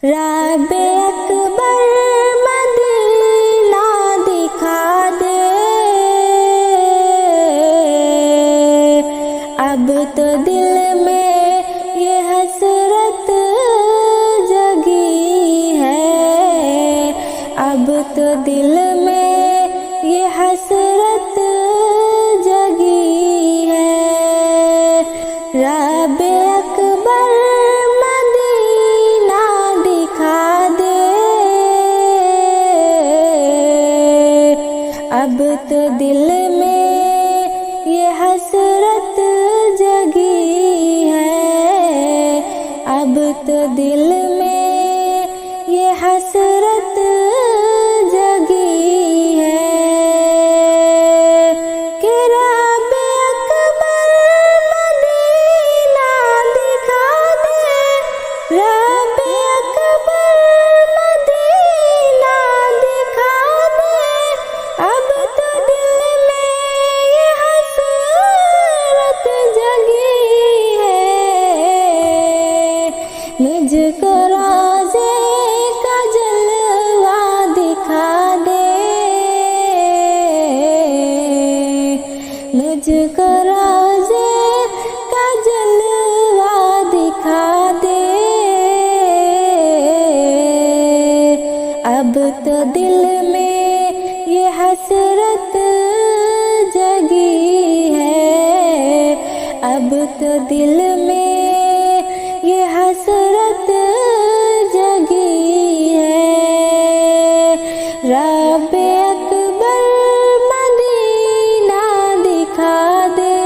رب اکبر مدینہ دکھا دے، اب تو دل میں یہ حسرت جگی ہے، اب تو دل میں یہ حسرت جگی ہے۔ رب اکبر مدینہ دکھا دے، اب تو دل میں یہ حسرت جگی ہے، اب تو دل میں یہ حسرت جگی ہے کہ رب اکبر مدینہ دکھا دے، رب اکبر مدینہ دکھا دے، اب تو دل میں یہ حسرت جگی ہے۔ مجھ کو روضے کا جلوہ دکھا دے، مجھ کو روضے کا جلوہ دکھا دے، اب تو دل میں یہ حسرت جگی ہے، اب تو دل میں یہ حسرت جگی ہے۔ رب اکبر مدینہ دکھا دے،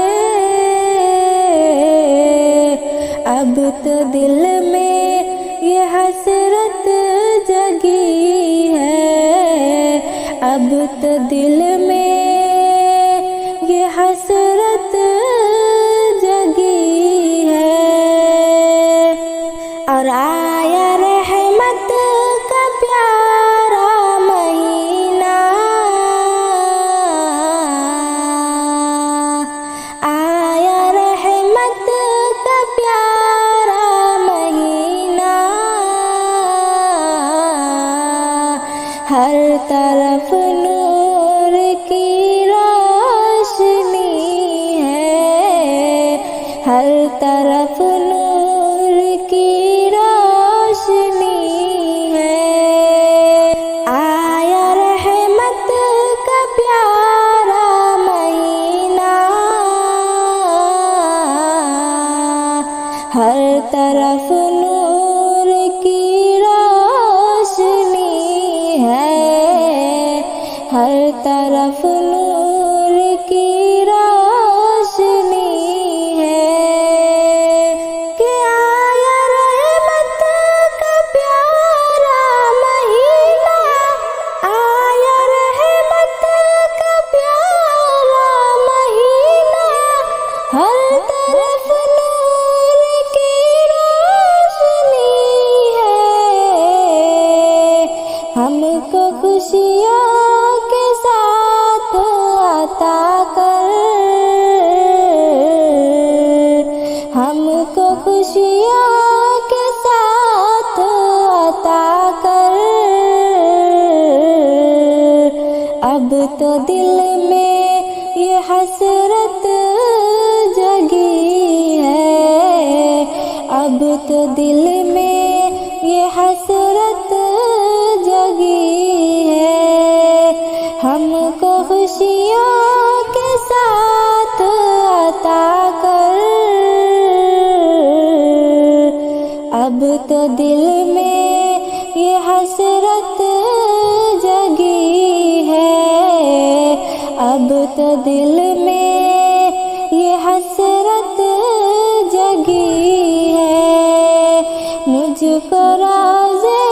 اب تو دل میں یہ حسرت جگی ہے، اب تو دل میں یہ حسرت جگی ہے۔ اور آیا رحمت کا پیارا مہینہ، آیا رحمت کا پیارا مہینہ، ہر طرف نور کی روشنی ہے، ہر طرف نور کی روشنی ہے۔ آیا رحمت کا پیارا مہینہ، ہر طرف نور کی روشنی ہے، ہر طرف نور کی روشنی ہے کہ آیا رحمت کا پیارا مہینہ، آیا رحمت کا پیارا مہینہ، ہر طرف نور کی روشنی ہے۔ ہم کو خوشیوں کے ساتھ عطا کر، ہم کو خوشیوں کے ساتھ عطا کر، اب تو دل میں یہ حسرت جگی ہے، اب تو دل میں یہ حسرت جگی ہے۔ ہم کو خوشیوں کے ساتھ عطا کر، اب تو دل میں یہ حسرت جگی ہے، اب تو دل میں یہ حسرت جگی ہے۔ مجھ کو روضے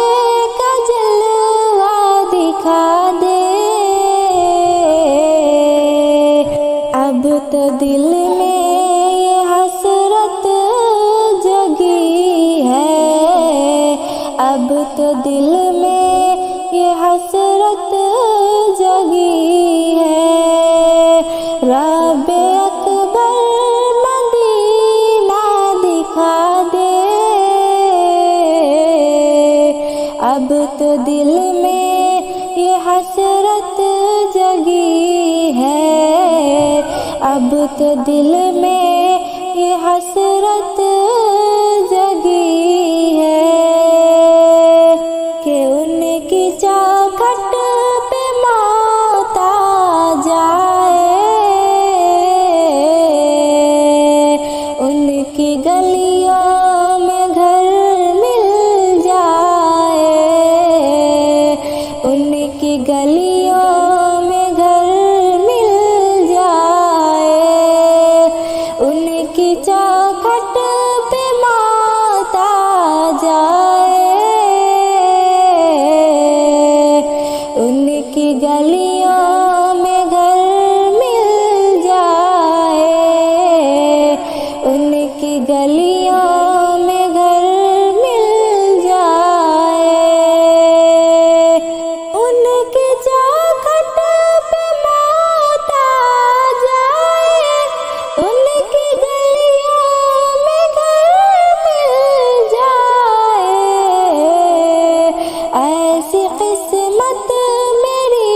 کا جلوہ دکھا دے، اب تو دل میں یہ حسرت جگی ہے، اب تو دل میں یہ حسرت جگی ہے۔ رب اکبر مدینہ دکھا دے، اب تو دل میں یہ حسرت جگی ہے، اب تو دل میں یہ حسرت جگی ہے کہ ان کی چاکھٹ پہ موت آ جائے، ان کی گلیوں میں گھر مل جائے، ان کی گلیوں میں گھر مل جائے، ان کی چاکھٹ پہ موت آ جائے، ان کی گلیوں میں گھر مل جائے، ان کی گلیوں میں گھر مل جائے، ان کی چاکھٹ پہ موت آ جائے، ان کی گلیوں میں گھر مل جائے، ایسی قسمت میری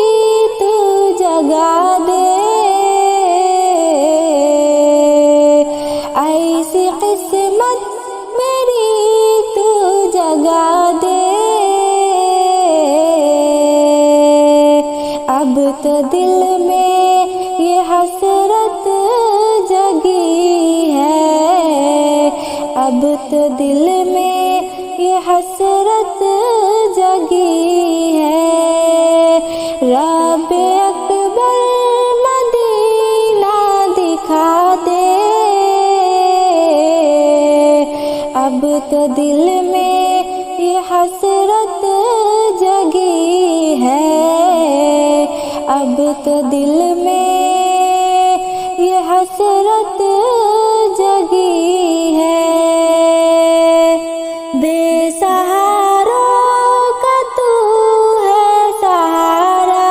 تو جگا دے، ایسی قسمت میری تو جگا دے، اب تو دل میں یہ حسرت جگی ہے، اب تو دل میں یہ حسرت جگی ہے، رب اکبر مدینہ دکھا دے، اب تو دل میں یہ حسرت جگی ہے، اب تو دل میں یہ حسرت جگی ہے، بے سہاروں کا تو ہے سہارا،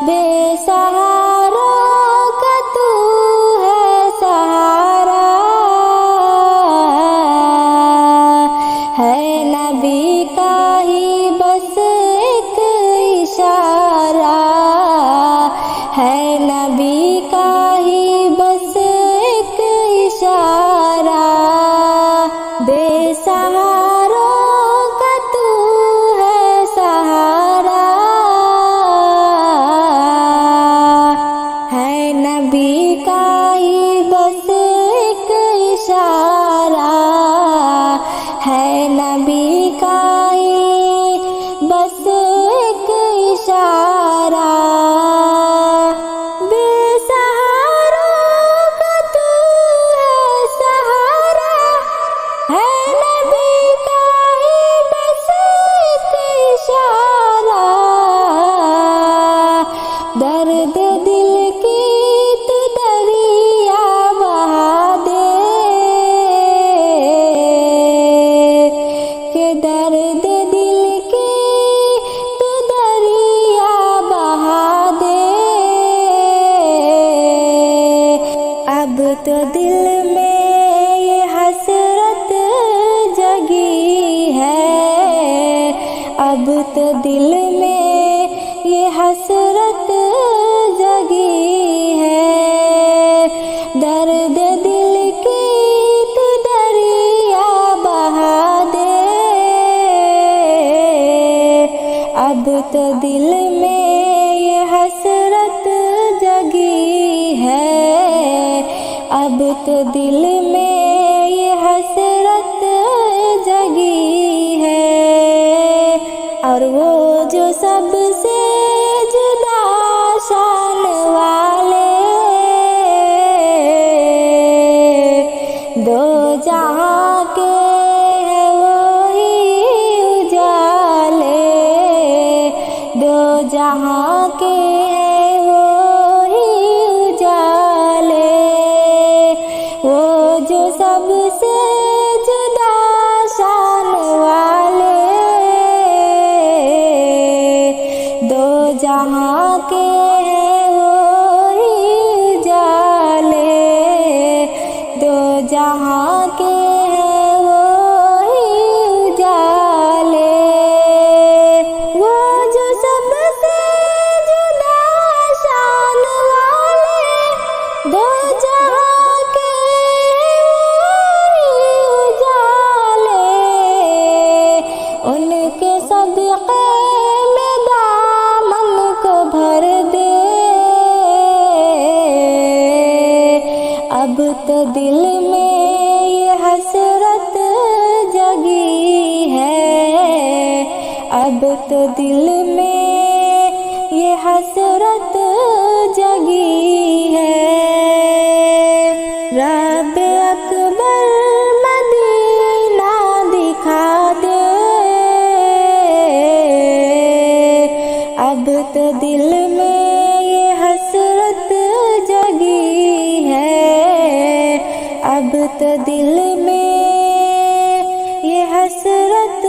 بے سہاروں کا تو ہے سہارا، ہے نبی کا ہی بس ایک اشارہ، ہے نبی کا ہی بس ایک اشارہ، بے سہاروں کا تو ہے سہارا، ہے نبی کا ہی بس ایک اشارہ، ہے نبی کا ہی بس ایک اشارہ، بے سہاروں کا تو ہے سہارا، ہے نبی کا ہی بس ایک اشارہ، درد دل کی تو دریا بہا دے، کہ درد دل کی تو دریا بہا دے، اب تو دل میں یہ حسرت جگی ہے، اب تو دل میں یہ حسرت جگی ہے، درد دل کی تو دریا بہا دے، اب تو دل میں یہ حسرت جگی ہے، اب تو دل میں یہ حسرت جگی ہے، اور وہ جو سب سے جدا شان والے، دو جہاں کے ہیں وہی اجالے، دو جہاں کے ہیں وہی اجالے، وہ دل میں یہ حسرت جگی ہے، رب اکبر مدینہ دکھا دے، اب تو دل میں یہ حسرت جگی ہے، اب تو دل میں یہ حسرت